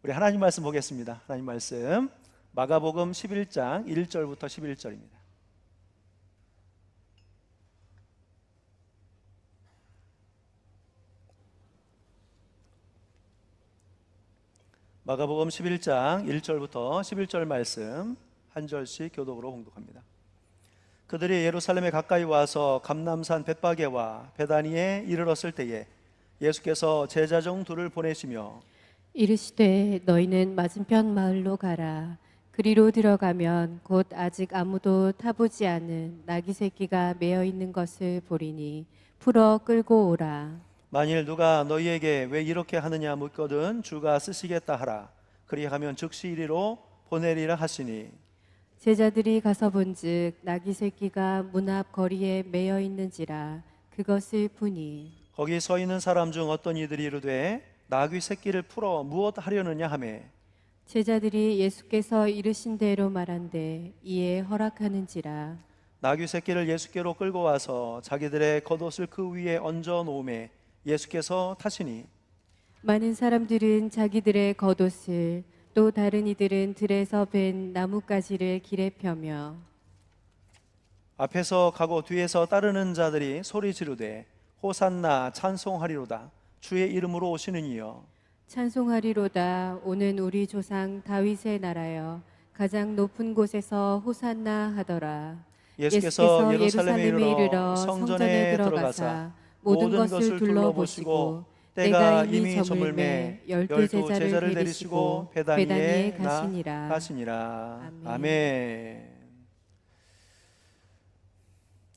우리 하나님 말씀 보겠습니다. 하나님 말씀 마가복음 11장 1절부터 11절입니다. 마가복음 11장 1절부터 11절 말씀 한 절씩 교독으로 봉독합니다. 그들이 예루살렘에 가까이 와서 감람산 벳바게와 베다니에 이르렀을 때에 예수께서 제자 중 둘을 보내시며 이르시되 너희는 맞은편 마을로 가라. 그리로 들어가면 곧 아직 아무도 타보지 않은 나귀 새끼가 매어 있는 것을 보리니 풀어 끌고 오라. 만일 누가 너희에게 왜 이렇게 하느냐 묻거든 주가 쓰시겠다 하라. 그리하면 즉시 이리로 보내리라 하시니 제자들이 가서 본즉 나귀 새끼가 문 앞 거리에 매어 있는지라 그것을 보니 거기 서 있는 사람 중 어떤 이들이 이르되 나귀 새끼를 풀어 무엇 하려느냐 하매 제자들이 예수께서 이르신 대로 말한대 이에 허락하는지라. 나귀 새끼를 예수께로 끌고 와서 자기들의 겉옷을 그 위에 얹어 놓음에 예수께서 타시니 많은 사람들은 자기들의 겉옷을 또 다른 이들은 들에서 벤 나뭇가지를 길에 펴며 앞에서 가고 뒤에서 따르는 자들이 소리 지르되 호산나 찬송하리로다 주의 이름으로 오시는 이여 찬송하리로다 오는 우리 조상 다윗의 나라여 가장 높은 곳에서 호산나 하더라. 예수께서 예루살렘에 이르러 성전에 들어가사 모든 것을 둘러보시고 때가 이미 저물매 열두 제자를 데리시고 베다니에 가시니라. 아멘.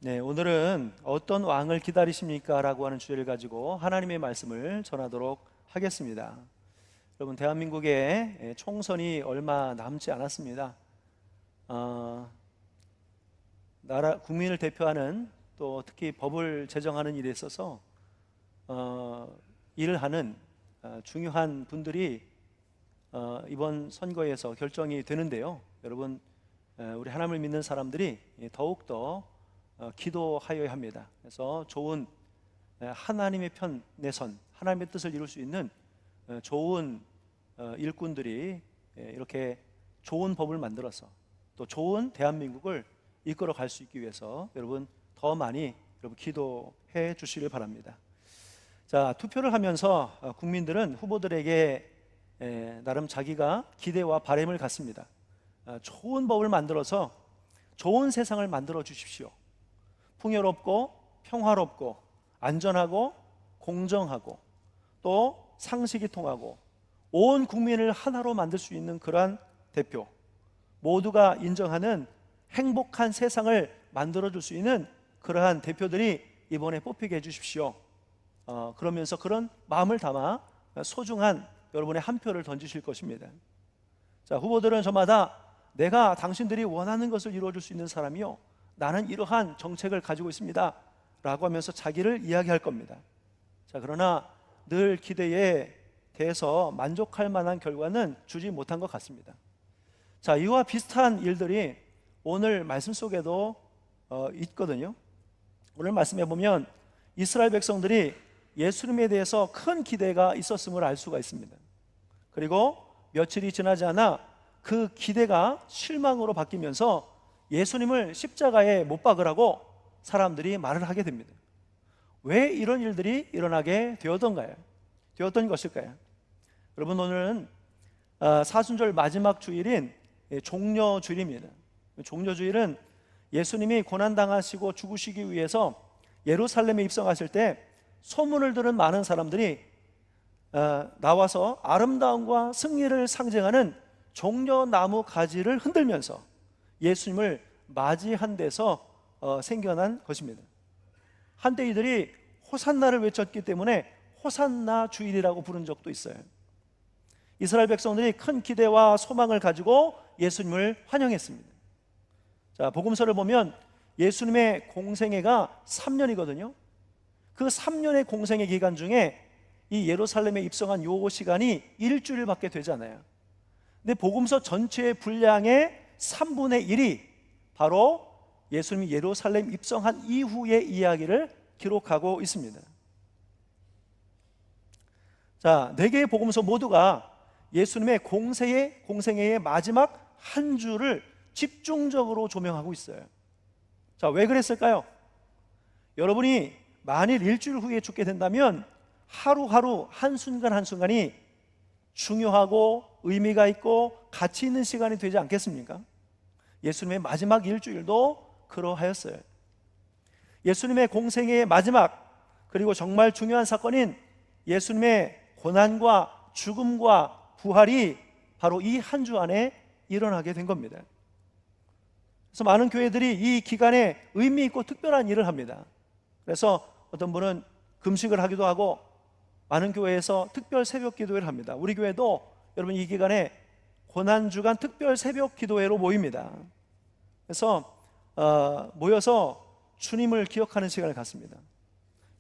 네, 오늘은 어떤 왕을 기다리십니까? 라고 하는 주제를 가지고 하나님의 말씀을 전하도록 하겠습니다. 여러분, 대한민국에 총선이 얼마 남지 않았습니다. 나라 국민을 대표하는 또 특히 법을 제정하는 일에 있어서 일을 하는 중요한 분들이 이번 선거에서 결정이 되는데요. 여러분, 우리 하나님을 믿는 사람들이 더욱더 기도하여야 합니다. 그래서 좋은 하나님의 편 내선, 하나님의 뜻을 이룰 수 있는 좋은 일꾼들이 이렇게 좋은 법을 만들어서 또 좋은 대한민국을 이끌어 갈 수 있기 위해서 여러분 더 많이 기도해 주시길 바랍니다. 자, 투표를 하면서 국민들은 후보들에게 나름 자기가 기대와 바람을 갖습니다. 좋은 법을 만들어서 좋은 세상을 만들어 주십시오. 풍요롭고 평화롭고 안전하고 공정하고 또 상식이 통하고 온 국민을 하나로 만들 수 있는 그러한 대표, 모두가 인정하는 행복한 세상을 만들어 줄 수 있는 그러한 대표들이 이번에 뽑히게 해주십시오. 그러면서 그런 마음을 담아 소중한 여러분의 한 표를 던지실 것입니다. 자, 후보들은 저마다 내가 당신들이 원하는 것을 이루어줄 수 있는 사람이요, 나는 이러한 정책을 가지고 있습니다 라고 하면서 자기를 이야기할 겁니다. 자, 그러나 늘 기대에 대해서 만족할 만한 결과는 주지 못한 것 같습니다. 자, 이와 비슷한 일들이 오늘 말씀 속에도 있거든요. 오늘 말씀해 보면 이스라엘 백성들이 예수님에 대해서 큰 기대가 있었음을 알 수가 있습니다. 그리고 며칠이 지나지 않아 그 기대가 실망으로 바뀌면서 예수님을 십자가에 못 박으라고 사람들이 말을 하게 됩니다. 왜 이런 일들이 일어나게 되었던 것일까요? 여러분, 오늘은 사순절 마지막 주일인 종려주일입니다. 종려주일은 예수님이 고난당하시고 죽으시기 위해서 예루살렘에 입성하실 때 소문을 들은 많은 사람들이 나와서 아름다움과 승리를 상징하는 종려나무 가지를 흔들면서 예수님을 맞이한 데서 생겨난 것입니다. 한때 이들이 호산나를 외쳤기 때문에 호산나 주일이라고 부른 적도 있어요. 이스라엘 백성들이 큰 기대와 소망을 가지고 예수님을 환영했습니다. 자, 복음서를 보면 예수님의 공생애가 3년이거든요. 그 3년의 공생애 기간 중에 이 예루살렘에 입성한 요 시간이 일주일밖에 되지 않아요. 근데 복음서 전체의 분량의 3분의 1이 바로 예수님이 예루살렘 입성한 이후의 이야기를 기록하고 있습니다. 자, 4개의 복음서 모두가 예수님의 공생애의 마지막 한 주를 집중적으로 조명하고 있어요. 자, 왜 그랬을까요? 여러분이 만일 일주일 후에 죽게 된다면 하루하루 한순간 한순간이 중요하고 의미가 있고 가치 있는 시간이 되지 않겠습니까? 예수님의 마지막 일주일도 그러하였어요. 예수님의 공생애의 마지막, 그리고 정말 중요한 사건인 예수님의 고난과 죽음과 부활이 바로 이 한 주 안에 일어나게 된 겁니다. 그래서 많은 교회들이 이 기간에 의미 있고 특별한 일을 합니다. 그래서 어떤 분은 금식을 하기도 하고 많은 교회에서 특별 새벽 기도회를 합니다. 우리 교회도 여러분 이 기간에 고난주간 특별 새벽 기도회로 모입니다. 그래서 모여서 주님을 기억하는 시간을 갖습니다.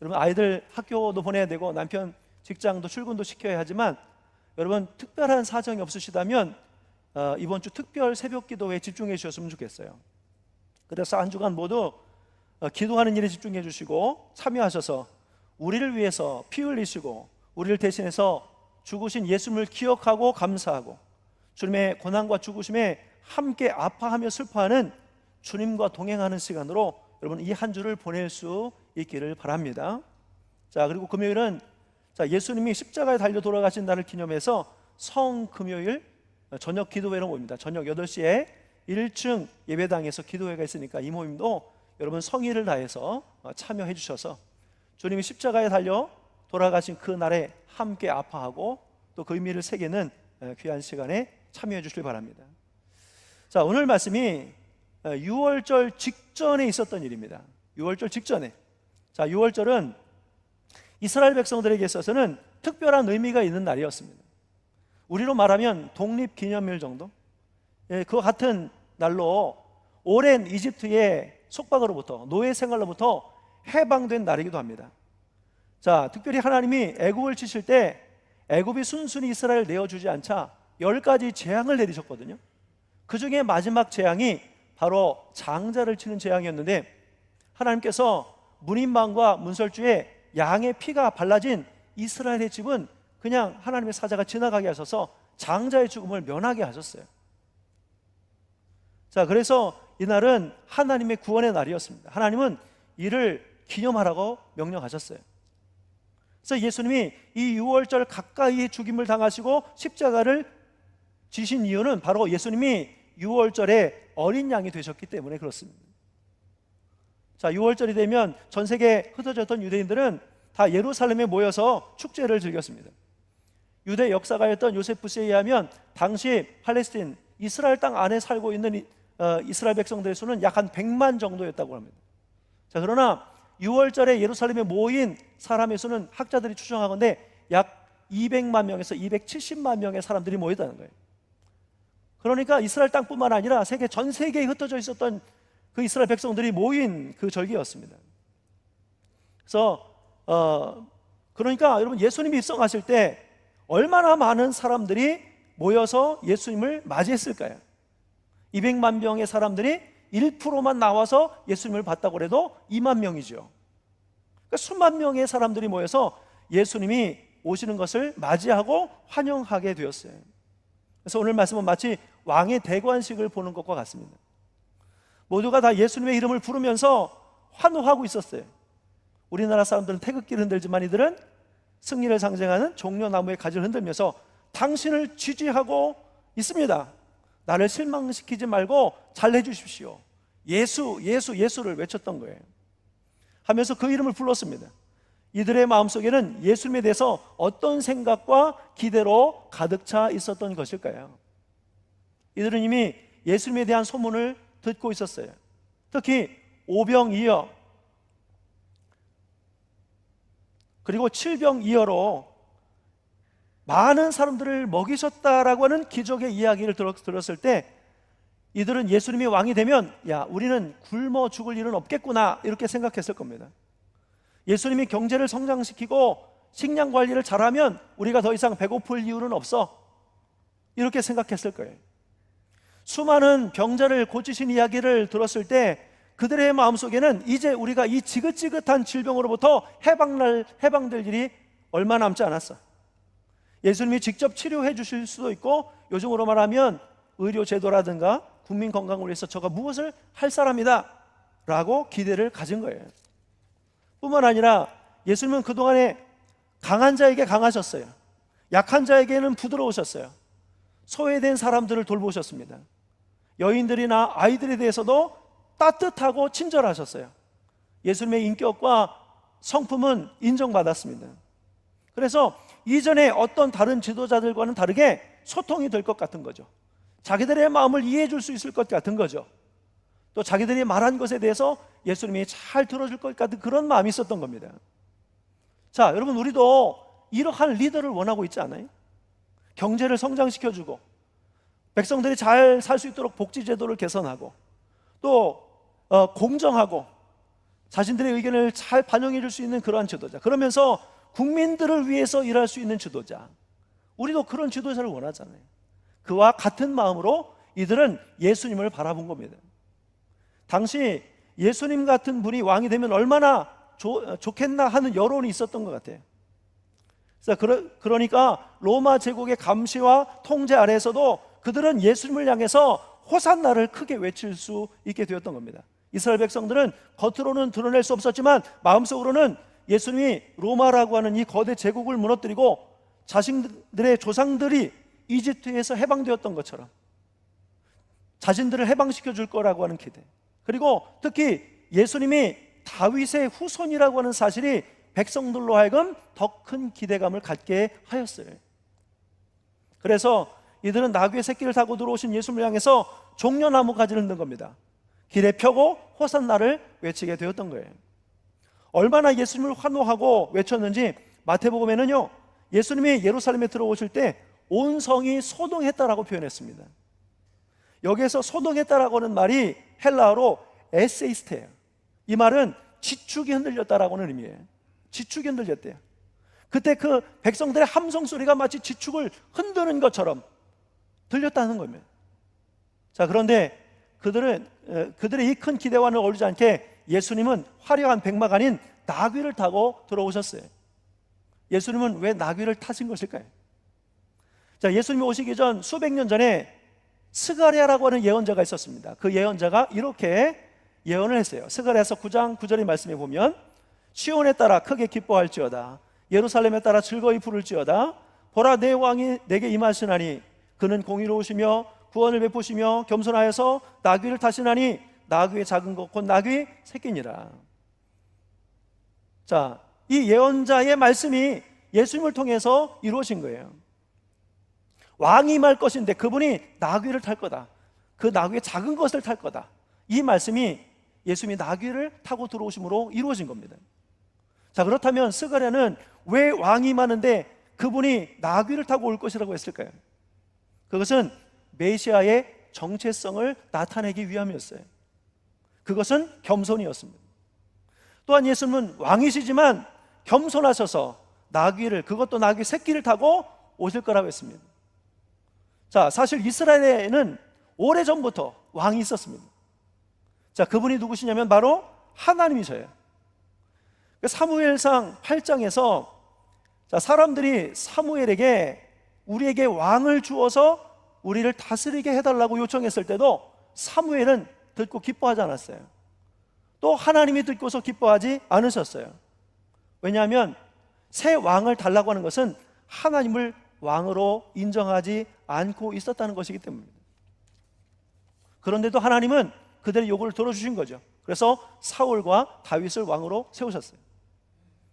여러분 아이들 학교도 보내야 되고 남편 직장도 출근도 시켜야 하지만 여러분 특별한 사정이 없으시다면 이번 주 특별 새벽 기도회에 집중해 주셨으면 좋겠어요. 그래서 한 주간 모두 기도하는 일에 집중해 주시고 참여하셔서 우리를 위해서 피 흘리시고 우리를 대신해서 죽으신 예수님을 기억하고 감사하고 주님의 고난과 죽으심에 함께 아파하며 슬퍼하는 주님과 동행하는 시간으로 여러분 이 한 주를 보낼 수 있기를 바랍니다. 자, 그리고 금요일은 예수님이 십자가에 달려 돌아가신 날을 기념해서 성금요일 저녁 기도회로 모입니다. 저녁 8시에 1층 예배당에서 기도회가 있으니까 이 모임도 여러분 성의를 다해서 참여해 주셔서 주님이 십자가에 달려 돌아가신 그 날에 함께 아파하고 또 그 의미를 새기는 귀한 시간에 참여해 주시길 바랍니다. 자, 오늘 말씀이 6월절 직전에 있었던 일입니다. 6월절 직전에. 자, 6월절은 이스라엘 백성들에게 있어서는 특별한 의미가 있는 날이었습니다. 우리로 말하면 독립기념일 정도? 그와 같은 날로 오랜 이집트의 속박으로부터, 노예 생활로부터 해방된 날이기도 합니다. 자, 특별히 하나님이 애굽을 치실 때 애굽이 순순히 이스라엘을 내어주지 않자 10가지 재앙을 내리셨거든요. 그 중에 마지막 재앙이 바로 장자를 치는 재앙이었는데 하나님께서 문인방과 문설주에 양의 피가 발라진 이스라엘의 집은 그냥 하나님의 사자가 지나가게 하셔서 장자의 죽음을 면하게 하셨어요. 자, 그래서 이날은 하나님의 구원의 날이었습니다. 하나님은 이를 기념하라고 명령하셨어요. 그래서 예수님이 이 6월절 가까이에 죽임을 당하시고 십자가를 지신 이유는 바로 예수님이 6월절에 어린 양이 되셨기 때문에 그렇습니다. 자, 6월절이 되면 전 세계에 흩어졌던 유대인들은 다 예루살렘에 모여서 축제를 즐겼습니다. 유대 역사가였던 요세푸스에 의하면 당시 팔레스틴, 이스라엘 땅 안에 살고 있는 이스라엘 백성들의 수는 약 한 100만 정도였다고 합니다. 자, 그러나 6월절에 예루살렘에 모인 사람의 수는 학자들이 추정하건대 약 200만 명에서 270만 명의 사람들이 모였다는 거예요. 그러니까 이스라엘 땅뿐만 아니라 전 세계에 흩어져 있었던 그 이스라엘 백성들이 모인 그 절기였습니다. 그래서 그러니까 여러분 예수님이 입성하실 때 얼마나 많은 사람들이 모여서 예수님을 맞이했을까요? 200만 명의 사람들이 1%만 나와서 예수님을 봤다고 해도 2만 명이죠. 그러니까 수만 명의 사람들이 모여서 예수님이 오시는 것을 맞이하고 환영하게 되었어요. 그래서 오늘 말씀은 마치 왕의 대관식을 보는 것과 같습니다. 모두가 다 예수님의 이름을 부르면서 환호하고 있었어요. 우리나라 사람들은 태극기를 흔들지만 이들은 승리를 상징하는 종려나무의 가지를 흔들면서 당신을 지지하고 있습니다. 나를 실망시키지 말고 잘 해주십시오. 예수, 예수, 예수를 외쳤던 거예요. 하면서 그 이름을 불렀습니다. 이들의 마음속에는 예수님에 대해서 어떤 생각과 기대로 가득 차 있었던 것일까요? 이들은 이미 예수님에 대한 소문을 듣고 있었어요. 특히 오병이어 그리고 칠병이어로 많은 사람들을 먹이셨다라고 하는 기적의 이야기를 들었을 때 이들은 예수님이 왕이 되면 야, 우리는 굶어 죽을 일은 없겠구나 이렇게 생각했을 겁니다. 예수님이 경제를 성장시키고 식량 관리를 잘하면 우리가 더 이상 배고플 이유는 없어 이렇게 생각했을 거예요. 수많은 병자를 고치신 이야기를 들었을 때 그들의 마음속에는 이제 우리가 이 지긋지긋한 질병으로부터 해방될 일이 얼마 남지 않았어. 예수님이 직접 치료해 주실 수도 있고, 요즘으로 말하면 의료제도라든가 국민 건강을 위해서 저가 무엇을 할 사람이다 라고 기대를 가진 거예요. 뿐만 아니라 예수님은 그동안에 강한 자에게 강하셨어요. 약한 자에게는 부드러우셨어요. 소외된 사람들을 돌보셨습니다. 여인들이나 아이들에 대해서도 따뜻하고 친절하셨어요. 예수님의 인격과 성품은 인정받았습니다. 그래서 이전에 어떤 다른 지도자들과는 다르게 소통이 될 것 같은 거죠. 자기들의 마음을 이해해 줄 수 있을 것 같은 거죠. 또 자기들이 말한 것에 대해서 예수님이 잘 들어줄 것 같은 그런 마음이 있었던 겁니다. 자, 여러분, 우리도 이러한 리더를 원하고 있지 않아요? 경제를 성장시켜주고 백성들이 잘 살 수 있도록 복지제도를 개선하고 또 공정하고 자신들의 의견을 잘 반영해 줄 수 있는 그러한 지도자, 그러면서 국민들을 위해서 일할 수 있는 지도자, 우리도 그런 지도자를 원하잖아요. 그와 같은 마음으로 이들은 예수님을 바라본 겁니다. 당시 예수님 같은 분이 왕이 되면 얼마나 좋겠나 하는 여론이 있었던 것 같아요. 그러니까 로마 제국의 감시와 통제 아래에서도 그들은 예수님을 향해서 호산나를 크게 외칠 수 있게 되었던 겁니다. 이스라엘 백성들은 겉으로는 드러낼 수 없었지만 마음속으로는 예수님이 로마라고 하는 이 거대 제국을 무너뜨리고 자신들의 조상들이 이집트에서 해방되었던 것처럼 자신들을 해방시켜 줄 거라고 하는 기대, 그리고 특히 예수님이 다윗의 후손이라고 하는 사실이 백성들로 하여금 더 큰 기대감을 갖게 하였어요. 그래서 이들은 나귀의 새끼를 타고 들어오신 예수님을 향해서 종려나무 가지를 든 겁니다. 길에 펴고 호산나를 외치게 되었던 거예요. 얼마나 예수님을 환호하고 외쳤는지 마태복음에는요, 예수님이 예루살렘에 들어오실 때 온 성이 소동했다라고 표현했습니다. 여기에서 소동했다라고 하는 말이 헬라어로 에세이스트예요. 이 말은 지축이 흔들렸다라고 하는 의미예요. 지축이 흔들렸대요. 그때 그 백성들의 함성 소리가 마치 지축을 흔드는 것처럼 들렸다는 겁니다. 자, 그런데 그들의 이 큰 기대와는 어울리지 않게 예수님은 화려한 백마가 아닌 나귀를 타고 들어오셨어요. 예수님은 왜 나귀를 타신 것일까요? 자, 예수님이 오시기 전 수백 년 전에 스가랴라고 하는 예언자가 있었습니다. 그 예언자가 이렇게 예언을 했어요. 스가랴서 9장 9절의 말씀에 보면, 시온에 따라 크게 기뻐할지어다, 예루살렘에 따라 즐거이 부를지어다, 보라 내 왕이 내게 임하시나니 그는 공의로우시며 구원을 베푸시며 겸손하여서 나귀를 타시나니 나귀의 작은 것 곧 나귀 새끼니라. 자, 이 예언자의 말씀이 예수님을 통해서 이루어진 거예요. 왕이 임할 것인데 그분이 나귀를 탈 거다, 그 나귀의 작은 것을 탈 거다, 이 말씀이 예수님이 나귀를 타고 들어오심으로 이루어진 겁니다. 자, 그렇다면 스가랴는 왜 왕이 임하는데 그분이 나귀를 타고 올 것이라고 했을까요? 그것은 메시아의 정체성을 나타내기 위함이었어요. 그것은 겸손이었습니다. 또한 예수님은 왕이시지만 겸손하셔서 나귀를, 그것도 나귀 새끼를 타고 오실 거라고 했습니다. 자, 사실 이스라엘에는 오래전부터 왕이 있었습니다. 자, 그분이 누구시냐면 바로 하나님이셔요. 사무엘상 8장에서 사람들이 사무엘에게 우리에게 왕을 주어서 우리를 다스리게 해달라고 요청했을 때도 사무엘은 듣고 기뻐하지 않았어요. 또 하나님이 듣고서 기뻐하지 않으셨어요. 왜냐하면 새 왕을 달라고 하는 것은 하나님을 왕으로 인정하지 않고 있었다는 것이기 때문입니다. 그런데도 하나님은 그들의 요구를 들어주신 거죠. 그래서 사울과 다윗을 왕으로 세우셨어요.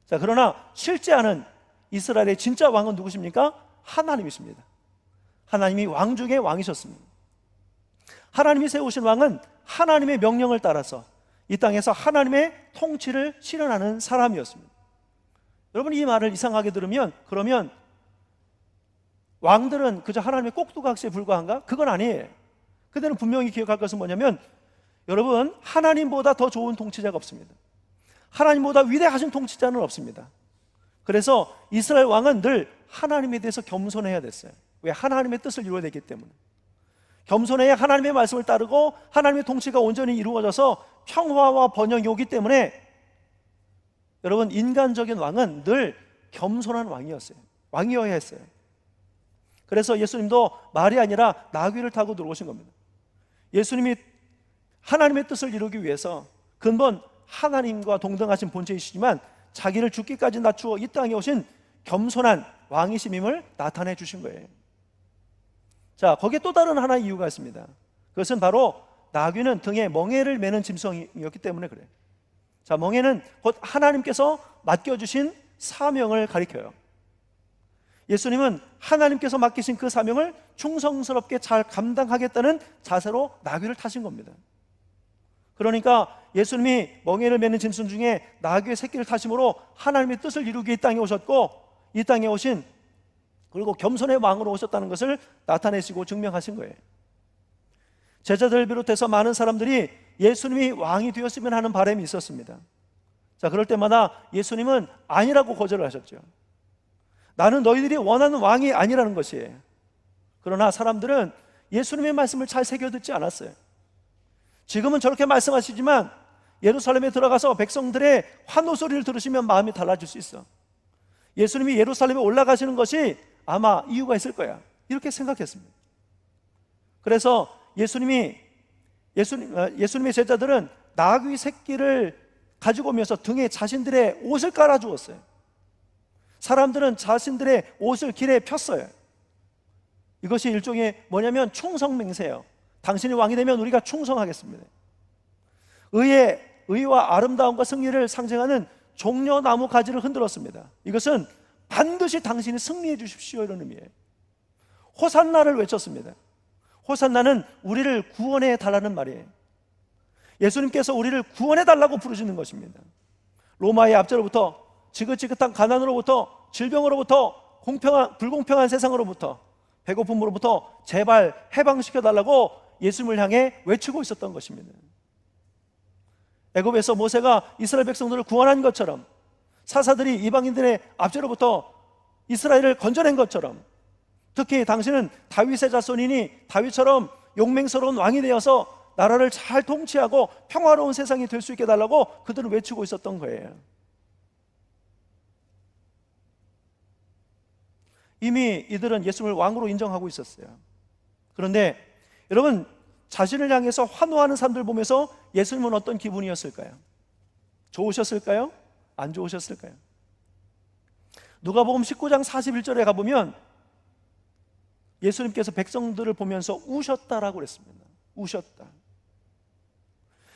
자, 그러나 실제하는 이스라엘의 진짜 왕은 누구십니까? 하나님이십니다. 하나님이 왕 중에 왕이셨습니다. 하나님이 세우신 왕은 하나님의 명령을 따라서 이 땅에서 하나님의 통치를 실현하는 사람이었습니다. 여러분, 이 말을 이상하게 들으면 그러면 왕들은 그저 하나님의 꼭두각시에 불과한가? 그건 아니에요. 그들은 분명히 기억할 것은 뭐냐면, 여러분, 하나님보다 더 좋은 통치자가 없습니다. 하나님보다 위대하신 통치자는 없습니다. 그래서 이스라엘 왕은 늘 하나님에 대해서 겸손해야 됐어요. 왜? 하나님의 뜻을 이루어야 되기 때문에. 겸손해야 하나님의 말씀을 따르고 하나님의 통치가 온전히 이루어져서 평화와 번영이 오기 때문에, 여러분, 인간적인 왕은 늘 겸손한 왕이었어요. 왕이어야 했어요. 그래서 예수님도 말이 아니라 나귀를 타고 들어오신 겁니다. 예수님이 하나님의 뜻을 이루기 위해서 근본 하나님과 동등하신 본체이시지만 자기를 죽기까지 낮추어 이 땅에 오신 겸손한 왕이심임을 나타내 주신 거예요. 자, 거기에 또 다른 하나의 이유가 있습니다. 그것은 바로 나귀는 등에 멍에를 매는 짐승이었기 때문에 그래요. 자, 멍에는 곧 하나님께서 맡겨주신 사명을 가리켜요. 예수님은 하나님께서 맡기신 그 사명을 충성스럽게 잘 감당하겠다는 자세로 나귀를 타신 겁니다. 그러니까 예수님이 멍에를 매는 짐승 중에 나귀의 새끼를 타심으로 하나님의 뜻을 이루기 이 땅에 오셨고, 이 땅에 오신, 그리고 겸손의 왕으로 오셨다는 것을 나타내시고 증명하신 거예요. 제자들을 비롯해서 많은 사람들이 예수님이 왕이 되었으면 하는 바람이 있었습니다. 자, 그럴 때마다 예수님은 아니라고 거절을 하셨죠. 나는 너희들이 원하는 왕이 아니라는 것이에요. 그러나 사람들은 예수님의 말씀을 잘 새겨듣지 않았어요. 지금은 저렇게 말씀하시지만 예루살렘에 들어가서 백성들의 환호 소리를 들으시면 마음이 달라질 수 있어. 예수님이 예루살렘에 올라가시는 것이 아마 이유가 있을 거야, 이렇게 생각했습니다. 그래서 예수님의 제자들은 나귀 새끼를 가지고 오면서 등에 자신들의 옷을 깔아주었어요. 사람들은 자신들의 옷을 길에 폈어요. 이것이 일종의 뭐냐면 충성맹세예요. 당신이 왕이 되면 우리가 충성하겠습니다. 의와 아름다움과 승리를 상징하는 종려나무 가지를 흔들었습니다. 이것은 반드시 당신이 승리해 주십시오, 이런 의미예요. 호산나를 외쳤습니다. 호산나는 우리를 구원해 달라는 말이에요. 예수님께서 우리를 구원해 달라고 부르시는 것입니다. 로마의 압제로부터, 지긋지긋한 가난으로부터, 질병으로부터, 불공평한 세상으로부터, 배고픔으로부터 제발 해방시켜 달라고 예수님을 향해 외치고 있었던 것입니다. 애굽에서 모세가 이스라엘 백성들을 구원한 것처럼, 사사들이 이방인들의 압제로부터 이스라엘을 건져낸 것처럼, 특히 당신은 다윗의 자손이니 다윗처럼 용맹스러운 왕이 되어서 나라를 잘 통치하고 평화로운 세상이 될 수 있게 해달라고 그들은 외치고 있었던 거예요. 이미 이들은 예수님을 왕으로 인정하고 있었어요. 그런데 여러분, 자신을 향해서 환호하는 사람들 보면서 예수님은 어떤 기분이었을까요? 좋으셨을까요? 안 좋으셨을까요? 누가복음 19장 41절에 가보면 예수님께서 백성들을 보면서 우셨다라고 그랬습니다. 우셨다.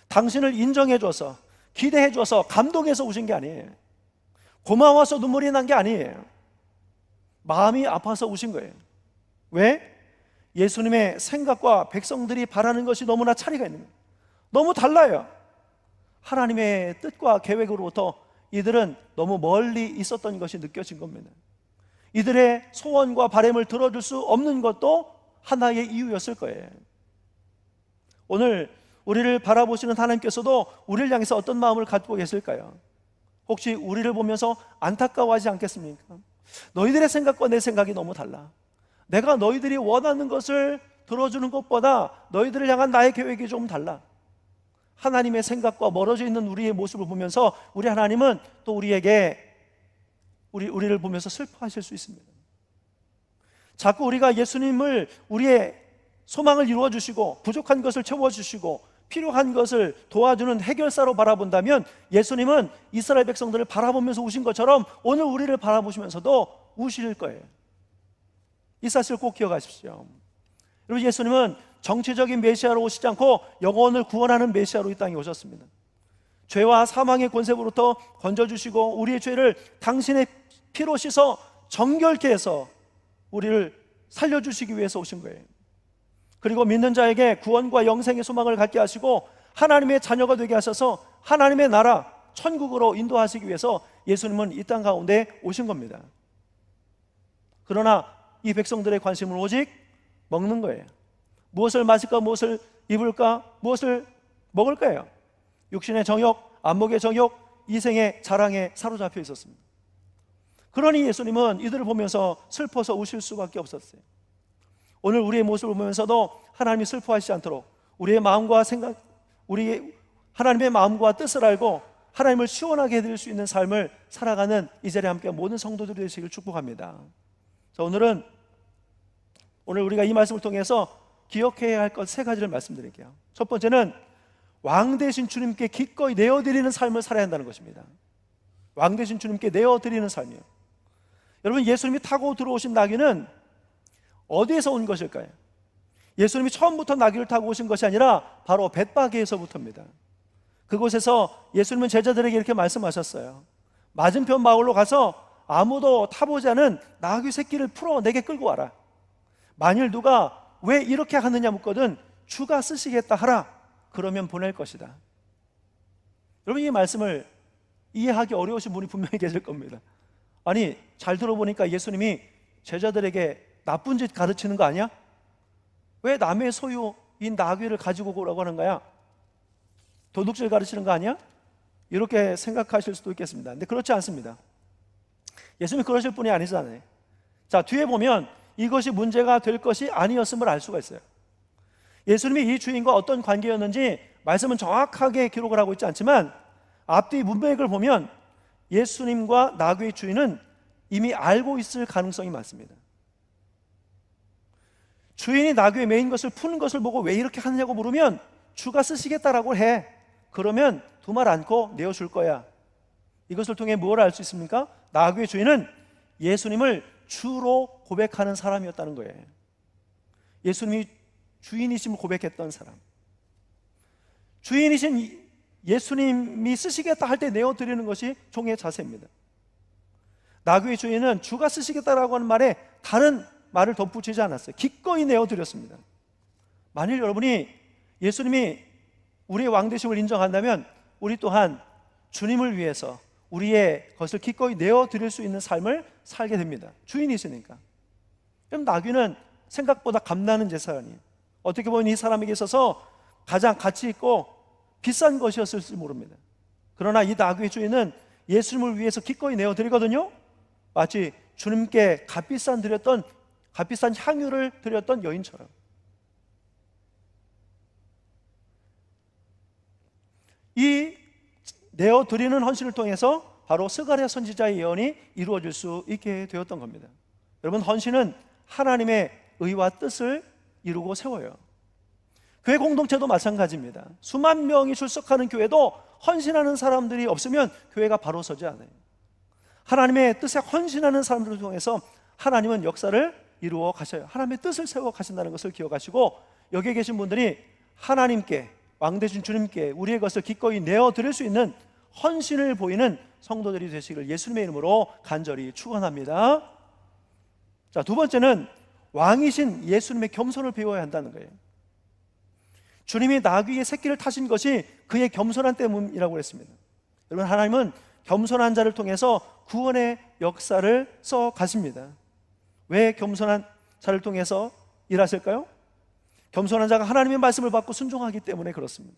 당신을 인정해줘서, 기대해줘서, 감동해서 우신 게 아니에요. 고마워서 눈물이 난 게 아니에요. 마음이 아파서 우신 거예요. 왜? 예수님의 생각과 백성들이 바라는 것이 너무나 차이가 있는 거예요. 너무 달라요. 하나님의 뜻과 계획으로부터 이들은 너무 멀리 있었던 것이 느껴진 겁니다. 이들의 소원과 바람을 들어줄 수 없는 것도 하나의 이유였을 거예요. 오늘 우리를 바라보시는 하나님께서도 우리를 향해서 어떤 마음을 갖고 계실까요? 혹시 우리를 보면서 안타까워하지 않겠습니까? 너희들의 생각과 내 생각이 너무 달라. 내가 너희들이 원하는 것을 들어주는 것보다 너희들을 향한 나의 계획이 좀 달라. 하나님의 생각과 멀어져 있는 우리의 모습을 보면서 우리 하나님은 또 우리에게 우리를 보면서 슬퍼하실 수 있습니다. 자꾸 우리가 예수님을, 우리의 소망을 이루어 주시고 부족한 것을 채워 주시고 필요한 것을 도와주는 해결사로 바라본다면 예수님은 이스라엘 백성들을 바라보면서 우신 것처럼 오늘 우리를 바라보시면서도 우실 거예요. 이 사실을 꼭 기억하십시오. 여러분, 예수님은 정치적인 메시아로 오시지 않고 영혼을 구원하는 메시아로 이 땅에 오셨습니다. 죄와 사망의 권세로부터 건져주시고 우리의 죄를 당신의 피로 씻어 정결케 해서 우리를 살려주시기 위해서 오신 거예요. 그리고 믿는 자에게 구원과 영생의 소망을 갖게 하시고 하나님의 자녀가 되게 하셔서 하나님의 나라, 천국으로 인도하시기 위해서 예수님은 이 땅 가운데 오신 겁니다. 그러나 이 백성들의 관심은 오직 먹는 거예요. 무엇을 마실까, 무엇을 입을까, 무엇을 먹을까요? 육신의 정욕, 안목의 정욕, 이생의 자랑에 사로잡혀 있었습니다. 그러니 예수님은 이들을 보면서 슬퍼서 우실 수밖에 없었어요. 오늘 우리의 모습을 보면서도 하나님이 슬퍼하시지 않도록 우리의 마음과 생각, 우리의 하나님의 마음과 뜻을 알고 하나님을 시원하게 해드릴 수 있는 삶을 살아가는 이 자리에 함께 모든 성도들이 되시길 축복합니다. 자, 오늘은 오늘 우리가 이 말씀을 통해서 기억해야 할 것 세 가지를 말씀드릴게요. 첫 번째는 왕 대신 주님께 기꺼이 내어드리는 삶을 살아야 한다는 것입니다. 왕 대신 주님께 내어드리는 삶이요. 여러분, 예수님이 타고 들어오신 나귀는 어디에서 온 것일까요? 예수님이 처음부터 나귀를 타고 오신 것이 아니라 바로 벳바게에서부터입니다. 그곳에서 예수님은 제자들에게 이렇게 말씀하셨어요. 맞은편 마을로 가서 아무도 타보지 않은 나귀 새끼를 풀어 내게 끌고 와라. 만일 누가 왜 이렇게 하느냐 묻거든 주가 쓰시겠다 하라. 그러면 보낼 것이다. 여러분, 이 말씀을 이해하기 어려우신 분이 분명히 계실 겁니다. 아니, 잘 들어보니까 예수님이 제자들에게 나쁜 짓 가르치는 거 아니야? 왜 남의 소유인 나귀를 가지고 오라고 하는 거야? 도둑질 가르치는 거 아니야? 이렇게 생각하실 수도 있겠습니다. 근데 그렇지 않습니다. 예수님이 그러실 분이 아니잖아요. 자, 뒤에 보면 이것이 문제가 될 것이 아니었음을 알 수가 있어요. 예수님이 이 주인과 어떤 관계였는지 말씀은 정확하게 기록을 하고 있지 않지만 앞뒤 문맥을 보면 예수님과 나귀의 주인은 이미 알고 있을 가능성이 많습니다. 주인이 나귀의 메인 것을 푸는 것을 보고 왜 이렇게 하느냐고 물으면 주가 쓰시겠다라고 해. 그러면 두말 않고 내어줄 거야. 이것을 통해 무엇을 알 수 있습니까? 나귀의 주인은 예수님을 주로 고백하는 사람이었다는 거예요. 예수님이 주인이심을 고백했던 사람. 주인이신 예수님이 쓰시겠다 할 때 내어드리는 것이 종의 자세입니다. 나귀의 주인은 주가 쓰시겠다라고 하는 말에 다른 말을 덧붙이지 않았어요. 기꺼이 내어드렸습니다. 만일 여러분이 예수님이 우리의 왕되심을 인정한다면 우리 또한 주님을 위해서 우리의 것을 기꺼이 내어드릴 수 있는 삶을 살게 됩니다. 주인이시니까. 그럼 나귀는 생각보다 감나는 재산이에요. 어떻게 보면 이 사람에게 있어서 가장 가치 있고 비싼 것이었을지 모릅니다. 그러나 이 나귀의 주인은 예수님을 위해서 기꺼이 내어드리거든요. 마치 주님께 값비싼 향유를 드렸던 여인처럼. 이 내어드리는 헌신을 통해서 바로 스가랴 선지자의 예언이 이루어질 수 있게 되었던 겁니다. 여러분, 헌신은 하나님의 의와 뜻을 이루고 세워요. 교회 공동체도 마찬가지입니다. 수만 명이 출석하는 교회도 헌신하는 사람들이 없으면 교회가 바로 서지 않아요. 하나님의 뜻에 헌신하는 사람들을 통해서 하나님은 역사를 이루어 가셔요. 하나님의 뜻을 세워 가신다는 것을 기억하시고, 여기에 계신 분들이 하나님께, 왕되신 주님께 우리의 것을 기꺼이 내어드릴 수 있는 헌신을 보이는 성도들이 되시기를 예수님의 이름으로 간절히 축원합니다. 자, 두 번째는 왕이신 예수님의 겸손을 배워야 한다는 거예요. 주님이 나귀의 새끼를 타신 것이 그의 겸손한 때문이라고 했습니다. 여러분, 하나님은 겸손한 자를 통해서 구원의 역사를 써 가십니다. 왜 겸손한 자를 통해서 일하실까요? 겸손한 자가 하나님의 말씀을 받고 순종하기 때문에 그렇습니다.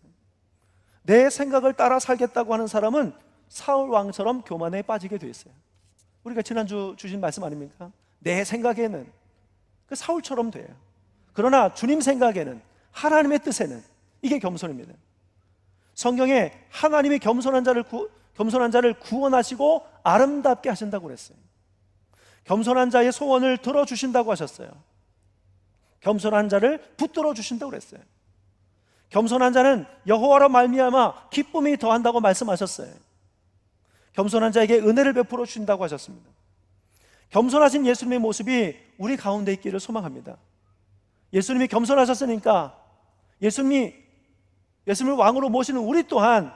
내 생각을 따라 살겠다고 하는 사람은 사울 왕처럼 교만에 빠지게 돼 있어요. 우리가 지난주 주신 말씀 아닙니까? 내 생각에는 그 사울처럼 돼요. 그러나 주님 생각에는, 하나님의 뜻에는, 이게 겸손입니다. 성경에 하나님이 겸손한 자를 구원하시고 아름답게 하신다고 그랬어요. 겸손한 자의 소원을 들어주신다고 하셨어요. 겸손한 자를 붙들어 주신다고 그랬어요. 겸손한 자는 여호와로 말미암아 기쁨이 더한다고 말씀하셨어요. 겸손한 자에게 은혜를 베풀어 주신다고 하셨습니다. 겸손하신 예수님의 모습이 우리 가운데 있기를 소망합니다. 예수님이 겸손하셨으니까 예수님을 왕으로 모시는 우리 또한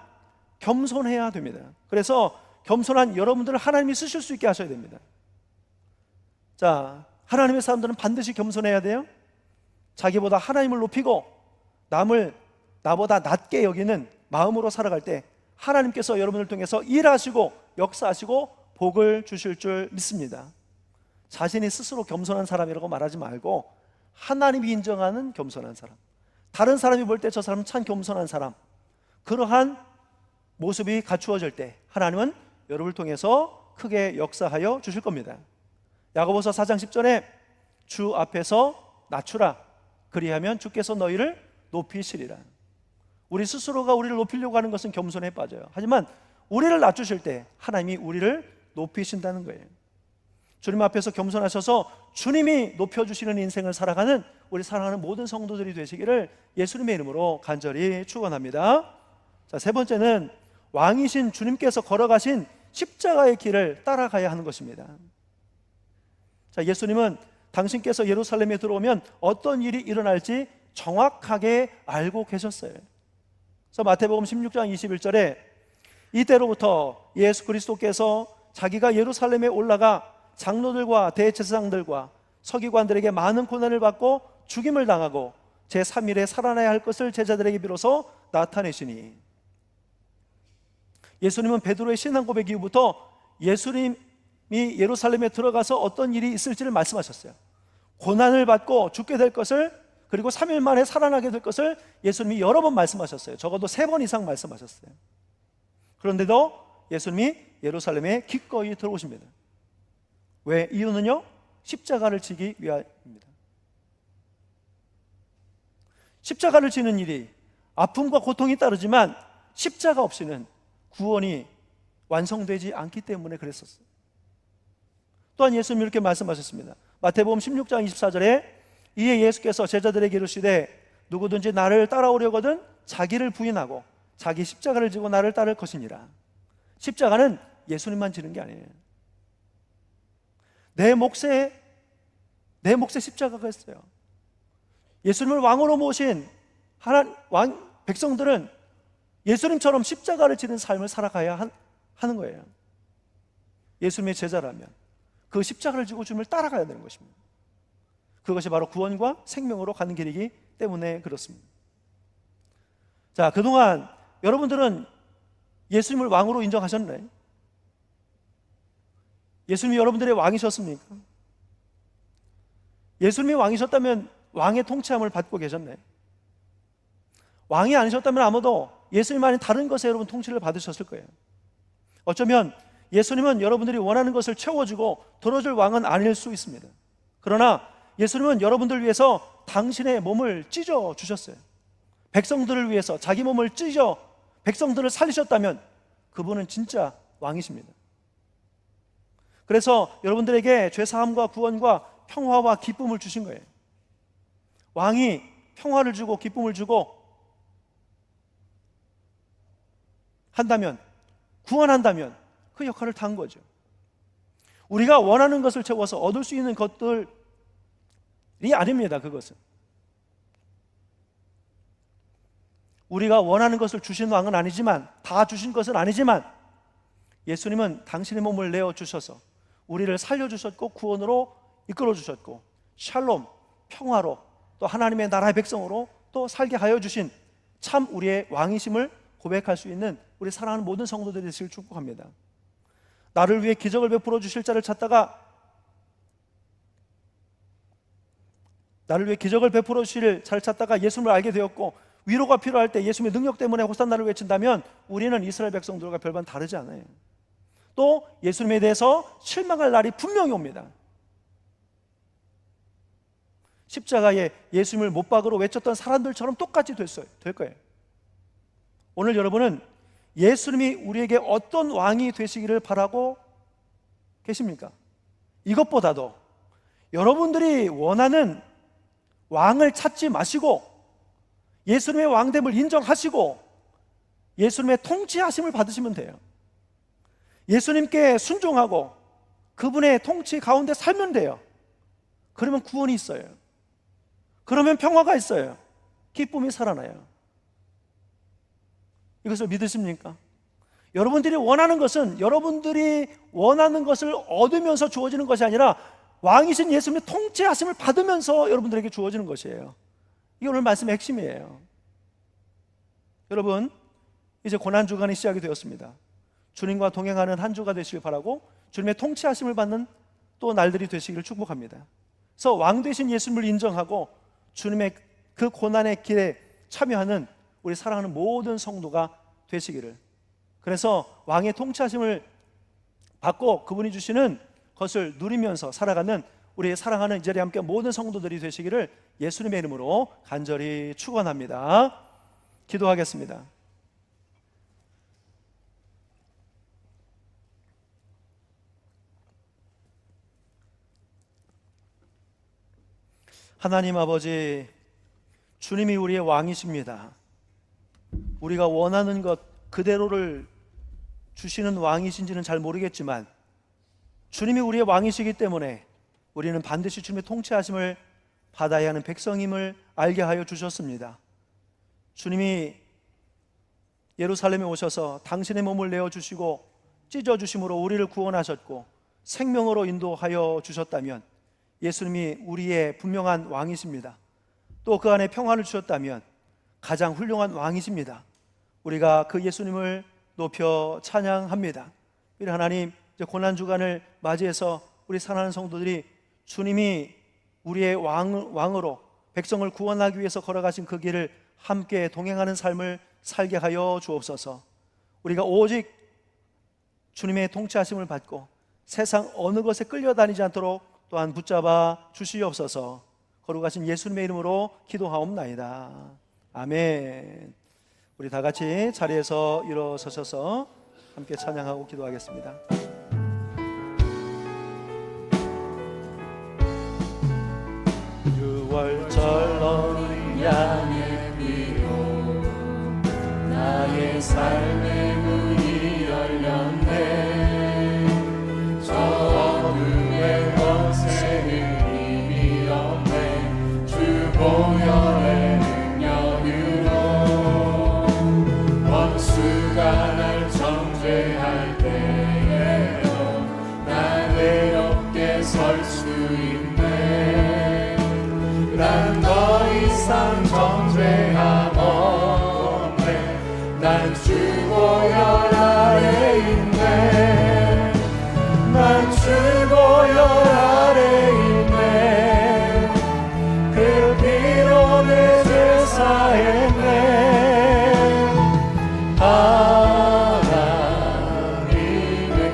겸손해야 됩니다. 그래서 겸손한 여러분들을 하나님이 쓰실 수 있게 하셔야 됩니다. 자, 하나님의 사람들은 반드시 겸손해야 돼요. 자기보다 하나님을 높이고 남을 나보다 낮게 여기는 마음으로 살아갈 때 하나님께서 여러분을 통해서 일하시고 역사하시고 복을 주실 줄 믿습니다. 자신이 스스로 겸손한 사람이라고 말하지 말고 하나님이 인정하는 겸손한 사람, 다른 사람이 볼 때 저 사람은 참 겸손한 사람, 그러한 모습이 갖추어질 때 하나님은 여러분을 통해서 크게 역사하여 주실 겁니다. 야고보서 4장 10절에 주 앞에서 낮추라, 그리하면 주께서 너희를 높이시리라. 우리 스스로가 우리를 높이려고 하는 것은 겸손에 빠져요. 하지만 우리를 낮추실 때 하나님이 우리를 높이신다는 거예요. 주님 앞에서 겸손하셔서 주님이 높여주시는 인생을 살아가는 우리 사랑하는 모든 성도들이 되시기를 예수님의 이름으로 간절히 축원합니다. 자, 세 번째는 왕이신 주님께서 걸어가신 십자가의 길을 따라가야 하는 것입니다. 자, 예수님은 당신께서 예루살렘에 들어오면 어떤 일이 일어날지 정확하게 알고 계셨어요. 그래서 마태복음 16장 21절에 이때로부터 예수 그리스도께서 자기가 예루살렘에 올라가 장로들과 대제사장들과 서기관들에게 많은 고난을 받고 죽임을 당하고 제3일에 살아나야 할 것을 제자들에게 비로소 나타내시니, 예수님은 베드로의 신앙 고백 이후부터 예수님이 예루살렘에 들어가서 어떤 일이 있을지를 말씀하셨어요. 고난을 받고 죽게 될 것을, 그리고 3일 만에 살아나게 될 것을 예수님이 여러 번 말씀하셨어요. 적어도 3번 이상 말씀하셨어요. 그런데도 예수님이 예루살렘에 기꺼이 들어오십니다. 왜? 이유는요, 십자가를 지기 위함입니다. 십자가를 지는 일이 아픔과 고통이 따르지만 십자가 없이는 구원이 완성되지 않기 때문에 그랬었어요. 또한 예수님이 이렇게 말씀하셨습니다. 마태복음 16장 24절에 이에 예수께서 제자들에게 이르시되 누구든지 나를 따라오려거든 자기를 부인하고 자기 십자가를 지고 나를 따를 것이니라. 십자가는 예수님만 지는 게 아니에요. 내 몫에 십자가가 있어요. 예수님을 왕으로 모신 왕 백성들은 예수님처럼 십자가를 지는 삶을 살아가야 하는 거예요. 예수님의 제자라면 그 십자가를 지고 주님을 따라가야 되는 것입니다. 그것이 바로 구원과 생명으로 가는 길이기 때문에 그렇습니다. 자, 그동안 여러분들은 예수님을 왕으로 인정하셨나요? 예수님이 여러분들의 왕이셨습니까? 예수님이 왕이셨다면 왕의 통치함을 받고 계셨나요? 왕이 아니셨다면 아무도 예수님 아닌 다른 것에 여러분 통치를 받으셨을 거예요. 어쩌면 예수님은 여러분들이 원하는 것을 채워주고 들어줄 왕은 아닐 수 있습니다. 그러나 예수님은 여러분들 위해서 당신의 몸을 찢어 주셨어요. 백성들을 위해서 자기 몸을 찢어 백성들을 살리셨다면 그분은 진짜 왕이십니다. 그래서 여러분들에게 죄사함과 구원과 평화와 기쁨을 주신 거예요. 왕이 평화를 주고 기쁨을 주고 한다면, 구원한다면 그 역할을 다 한 거죠. 우리가 원하는 것을 채워서 얻을 수 있는 것들이 아닙니다. 그것은 우리가 원하는 것을 주신 왕은 아니지만, 다 주신 것은 아니지만, 예수님은 당신의 몸을 내어 주셔서 우리를 살려주셨고 구원으로 이끌어 주셨고 샬롬, 평화로 또 하나님의 나라의 백성으로 또 살게 하여 주신 참 우리의 왕이심을 고백할 수 있는 우리 사랑하는 모든 성도들이 되시길 축복합니다. 나를 위해 기적을 베풀어 주실 자를 찾다가, 나를 위해 기적을 베풀어 주실 자를 찾다가 예수님을 알게 되었고 위로가 필요할 때 예수님의 능력 때문에 호산나를 외친다면 우리는 이스라엘 백성들과 별반 다르지 않아요. 또 예수님에 대해서 실망할 날이 분명히 옵니다. 십자가에 예수님을 못 박으러 외쳤던 사람들처럼 똑같이 될 거예요. 오늘 여러분은 예수님이 우리에게 어떤 왕이 되시기를 바라고 계십니까? 이것보다도 여러분들이 원하는 왕을 찾지 마시고 예수님의 왕됨을 인정하시고 예수님의 통치하심을 받으시면 돼요. 예수님께 순종하고 그분의 통치 가운데 살면 돼요. 그러면 구원이 있어요. 그러면 평화가 있어요. 기쁨이 살아나요. 이것을 믿으십니까? 여러분들이 원하는 것은 여러분들이 원하는 것을 얻으면서 주어지는 것이 아니라 왕이신 예수님의 통치하심을 받으면서 여러분들에게 주어지는 것이에요. 이게 오늘 말씀의 핵심이에요. 여러분, 이제 고난주간이 시작이 되었습니다. 주님과 동행하는 한 주가 되시길 바라고 주님의 통치하심을 받는 또 날들이 되시기를 축복합니다. 그래서 왕 되신 예수님을 인정하고 주님의 그 고난의 길에 참여하는 우리 사랑하는 모든 성도가 되시기를, 그래서 왕의 통치하심을 받고 그분이 주시는 것을 누리면서 살아가는 우리 사랑하는 이 자리에 함께 모든 성도들이 되시기를 예수님의 이름으로 간절히 축원합니다. 기도하겠습니다. 하나님 아버지, 주님이 우리의 왕이십니다. 우리가 원하는 것 그대로를 주시는 왕이신지는 잘 모르겠지만 주님이 우리의 왕이시기 때문에 우리는 반드시 주님의 통치하심을 받아야 하는 백성임을 알게 하여 주셨습니다. 주님이 예루살렘에 오셔서 당신의 몸을 내어주시고 찢어주심으로 우리를 구원하셨고 생명으로 인도하여 주셨다면 예수님이 우리의 분명한 왕이십니다. 또 그 안에 평안을 주셨다면 가장 훌륭한 왕이십니다. 우리가 그 예수님을 높여 찬양합니다. 우리 하나님, 이제 고난주간을 맞이해서 우리 사랑하는 성도들이 주님이 우리의 왕으로 백성을 구원하기 위해서 걸어가신 그 길을 함께 동행하는 삶을 살게 하여 주옵소서. 우리가 오직 주님의 통치하심을 받고 세상 어느 것에 끌려다니지 않도록 또한 붙잡아 주시옵소서. 거룩하신 예수님의 이름으로 기도하옵나이다. 아멘. 우리 다 같이 자리에서 일어서셔서 함께 찬양하고 기도하겠습니다. 유월절 너를 향해 비로 나의 삶의 문이 열렸네. 저 어둠의 권세는 힘이 없네. 주 보혈의 능력으로 원수가 날 정죄할 때에도 나 외롭게 설 수 있네. 난 더 이상 정죄함 없네. 난 주 보혈 아래 있네. 난 주 보혈 아래 있네. 그 피로 내 죄 사했네. 하나님의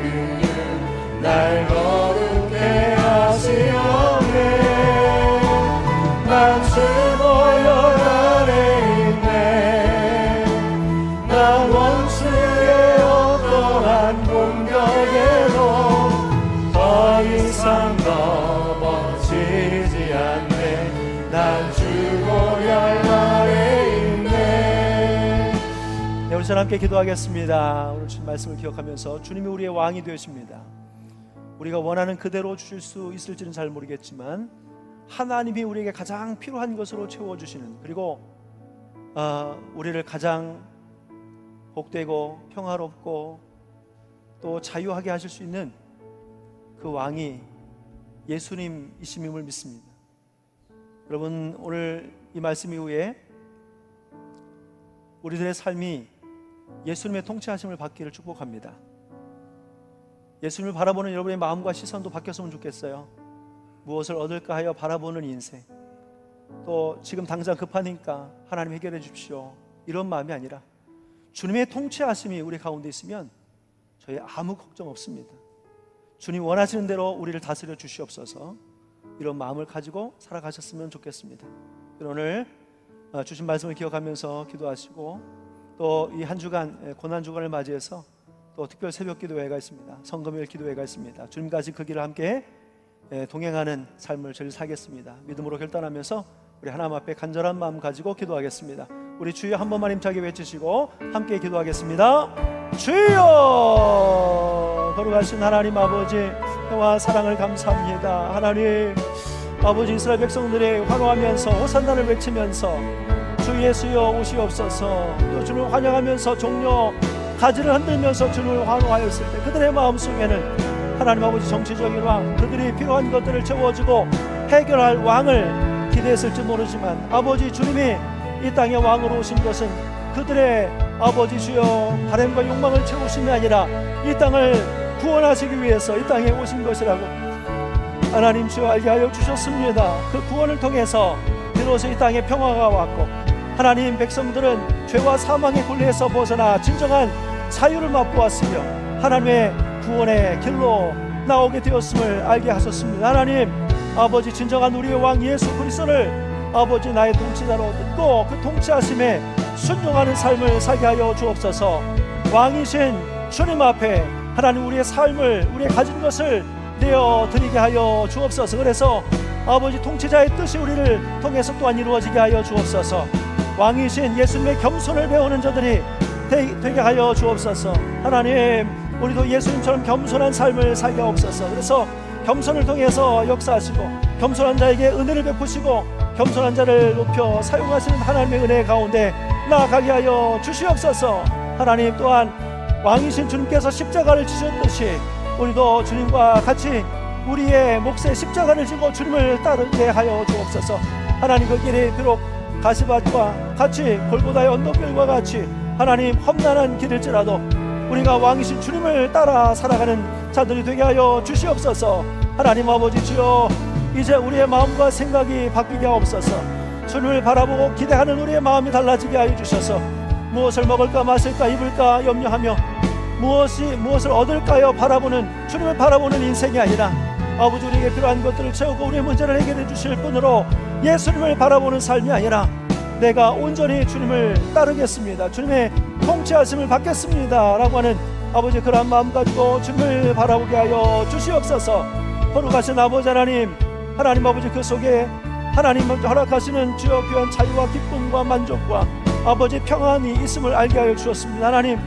긍휼 날 거룩해 하시오네. 난 주 보혈 아래 있네. 난 원수의 어떠한 공격에도 더 이상 넘어지지 않네. 난 주 보혈 아래 있네. 네, 우리 함께 기도하겠습니다. 오늘 주신 말씀을 기억하면서 주님이 우리의 왕이 되십니다. 우리가 원하는 그대로 주실 수 있을지는 잘 모르겠지만 하나님이 우리에게 가장 필요한 것으로 채워주시는, 그리고 우리를 가장 복되고 평화롭고 또 자유하게 하실 수 있는 그 왕이 예수님이심을 믿습니다. 여러분, 오늘 이 말씀 이후에 우리들의 삶이 예수님의 통치하심을 받기를 축복합니다. 예수님을 바라보는 여러분의 마음과 시선도 바뀌었으면 좋겠어요. 무엇을 얻을까 하여 바라보는 인생, 또 지금 당장 급하니까 하나님 해결해 주십시오, 이런 마음이 아니라 주님의 통치하심이 우리 가운데 있으면 저희 아무 걱정 없습니다. 주님 원하시는 대로 우리를 다스려 주시옵소서, 이런 마음을 가지고 살아가셨으면 좋겠습니다. 오늘 주신 말씀을 기억하면서 기도하시고, 또 이 한 주간 고난주간을 맞이해서 또 특별 새벽 기도회가 있습니다. 성금요일 기도회가 있습니다. 주님과 같이 그 길을 함께 동행하는 삶을 저희 살겠습니다. 믿음으로 결단하면서 우리 하나님 앞에 간절한 마음 가지고 기도하겠습니다. 우리 주여 한 번만 힘차게 외치시고 함께 기도하겠습니다. 주여! 거룩하신 하나님 아버지, 평화 사랑을 감사합니다. 하나님 아버지, 이스라엘 백성들이 환호하면서 호산나를 외치면서 주 예수여 오시옵소서, 또 주를 환영하면서 종려 가지를 흔들면서 주를 환호하였을 때 그들의 마음속에는 하나님 아버지 정치적인 왕, 그들이 필요한 것들을 채워주고 해결할 왕을 기대했을지 모르지만 아버지, 주님이 이 땅의 왕으로 오신 것은 그들의 아버지 주여 바람과 욕망을 채우심이 아니라 이 땅을 구원하시기 위해서 이 땅에 오신 것이라고 하나님 주여 알게 하여 주셨습니다. 그 구원을 통해서 비로소 이 땅에 평화가 왔고 하나님 백성들은 죄와 사망의 굴레에서 벗어나 진정한 자유를 맛보았으며 하나님의 구원의 길로 나오게 되었음을 알게 하셨습니다. 하나님 아버지, 진정한 우리의 왕 예수 그리스도를 아버지 나의 통치자로 듣고 그 통치하심에 순종하는 삶을 살게 하여 주옵소서. 왕이신 주님 앞에 하나님 우리의 삶을, 우리의 가진 것을 내어드리게 하여 주옵소서. 그래서 아버지 통치자의 뜻이 우리를 통해서 또한 이루어지게 하여 주옵소서. 왕이신 예수님의 겸손을 배우는 자들이 되게 하여 주옵소서. 하나님, 우리도 예수님처럼 겸손한 삶을 살게 하옵소서. 그래서 겸손을 통해서 역사하시고 겸손한 자에게 은혜를 베푸시고 겸손한 자를 높여 사용하시는 하나님의 은혜 가운데 나아가게 하여 주시옵소서. 하나님, 또한 왕이신 주님께서 십자가를 지셨듯이 우리도 주님과 같이 우리의 몫에 십자가를 지고 주님을 따르게 하여 주옵소서. 하나님, 그 길이 비록 가시밭과 같이 골고다의 언덕길과 같이 하나님 험난한 길일지라도 우리가 왕이신 주님을 따라 살아가는 자들이 되게 하여 주시옵소서. 하나님 아버지, 주여 이제 우리의 마음과 생각이 바뀌게 하옵소서. 주님을 바라보고 기대하는 우리의 마음이 달라지게 하여 주셔서 무엇을 먹을까 마실까 입을까 염려하며 무엇을 얻을까요 바라보는 주님을 바라보는 인생이 아니라 아버지, 우리에게 필요한 것들을 채우고 우리의 문제를 해결해 주실 분으로 예수님을 바라보는 삶이 아니라 내가 온전히 주님을 따르겠습니다, 주님의 통치하심을 받겠습니다 라고 하는 아버지, 그러한 마음 가지고 주님을 바라보게 하여 주시옵소서. 거룩하신 아버지 하나님, 하나님 아버지, 그 속에 하나님 허락하시는 주여 귀한 자유와 기쁨과 만족과 아버지 평안이 있음을 알게 하여 주셨습니다. 하나님,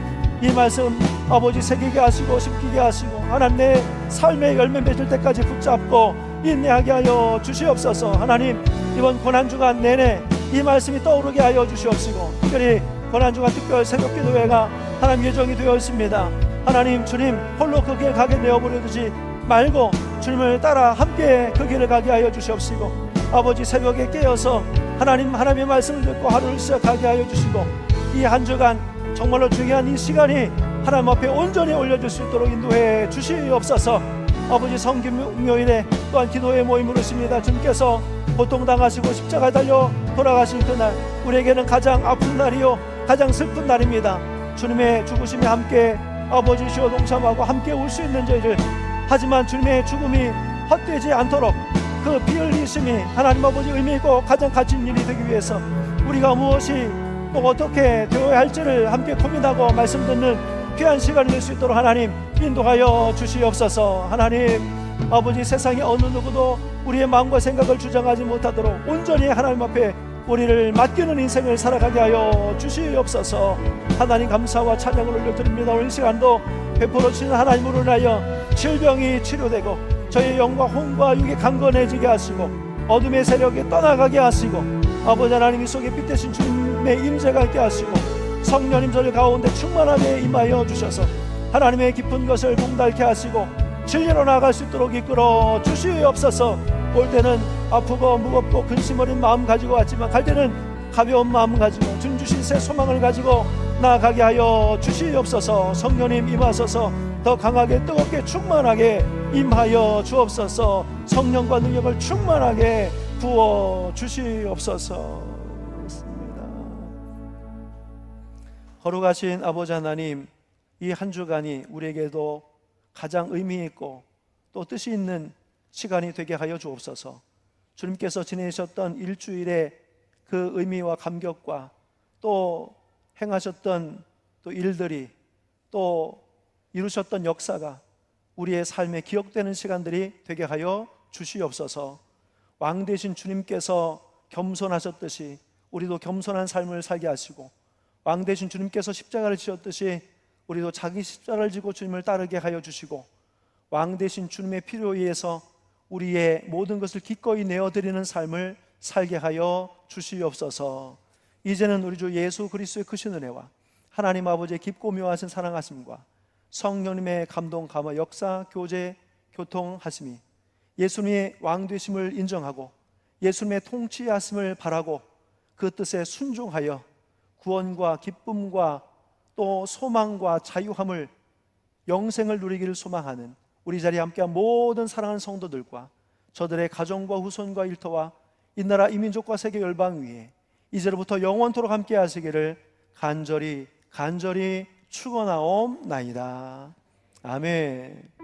이 말씀 아버지 새기게 하시고 심기게 하시고 하나님 내 삶의 열매 맺을 때까지 붙잡고 인내하게 하여 주시옵소서. 하나님, 이번 고난주간 내내 이 말씀이 떠오르게 하여 주시옵시고 특별히 고난주간 특별 새벽기도회가 하나님 예정이 되어 있습니다. 하나님, 주님 홀로 그 길 가게 내어버려두지 말고 주님을 따라 함께 그 길을 가게 하여 주시옵시고 아버지, 새벽에 깨어서 하나님의 말씀을 듣고 하루를 시작하게 하여 주시고 이 한 주간 정말로 중요한 이 시간이 하나님 앞에 온전히 올려줄 수 있도록 인도해 주시옵소서. 아버지, 성김묘일에 또한 기도의 모임을 하십니다. 주님께서 고통당하시고 십자가에 달려 돌아가신 그날, 우리에게는 가장 아픈 날이요 가장 슬픈 날입니다. 주님의 죽으심에 함께 아버지 주여 동참하고 함께 울 수 있는 저희를, 하지만 주님의 죽음이 헛되지 않도록 그 피 흘리심이 하나님 아버지 의미있고 가장 가치 있는 일이 되기 위해서 우리가 무엇이 또 어떻게 되어야 할지를 함께 고민하고 말씀 듣는 귀한 시간이 될 수 있도록 하나님 인도하여 주시옵소서. 하나님 아버지, 세상의 어느 누구도 우리의 마음과 생각을 주장하지 못하도록 온전히 하나님 앞에 우리를 맡기는 인생을 살아가게 하여 주시옵소서. 하나님, 감사와 찬양을 올려드립니다. 오늘 이 시간도 베풀어 주시는 하나님으로 인하여 질병이 치료되고 저희의 영과 혼과 육이 강건해지게 하시고 어둠의 세력이 떠나가게 하시고 아버지 하나님, 이 속에 빛되신 주님의 임재가 있게 하시고 성령님 저희 가운데 충만하게 임하여 주셔서 하나님의 깊은 것을 봉달케 하시고 진리로 나아갈 수 있도록 이끌어 주시옵소서. 올 때는 아프고 무겁고 근심 어린 마음 가지고 왔지만 갈 때는 가벼운 마음 가지고 주님 주신 새 소망을 가지고 나아가게 하여 주시옵소서. 성령님 임하소서 더 강하게 뜨겁게 충만하게 임하여 주옵소서. 성령과 능력을 충만하게 부어 주시옵소서. 거룩하신 아버지 하나님, 이 한 주간이 우리에게도 가장 의미 있고 또 뜻이 있는 시간이 되게 하여 주옵소서. 주님께서 지내셨던 일주일의 그 의미와 감격과 또 행하셨던 또 일들이 또 이루셨던 역사가 우리의 삶에 기억되는 시간들이 되게 하여 주시옵소서. 왕 되신 주님께서 겸손하셨듯이 우리도 겸손한 삶을 살게 하시고 왕 되신 주님께서 십자가를 지었듯이 우리도 자기 십자가를 지고 주님을 따르게 하여 주시고 왕 되신 주님의 필요에 의해서 우리의 모든 것을 기꺼이 내어드리는 삶을 살게 하여 주시옵소서. 이제는 우리 주 예수 그리스도의 크신 은혜와 하나님 아버지의 깊고 묘하신 사랑하심과 성령님의 감동, 감화, 역사, 교제, 교통하심이 예수님의 왕 되심을 인정하고 예수님의 통치하심을 바라고 그 뜻에 순종하여 구원과 기쁨과 또 소망과 자유함을 영생을 누리기를 소망하는 우리 자리에 함께한 모든 사랑하는 성도들과 저들의 가정과 후손과 일터와 이 나라 이 민족과 세계 열방 위에 이제로부터 영원토록 함께 하시기를 간절히 축원하옵나이다. 아멘.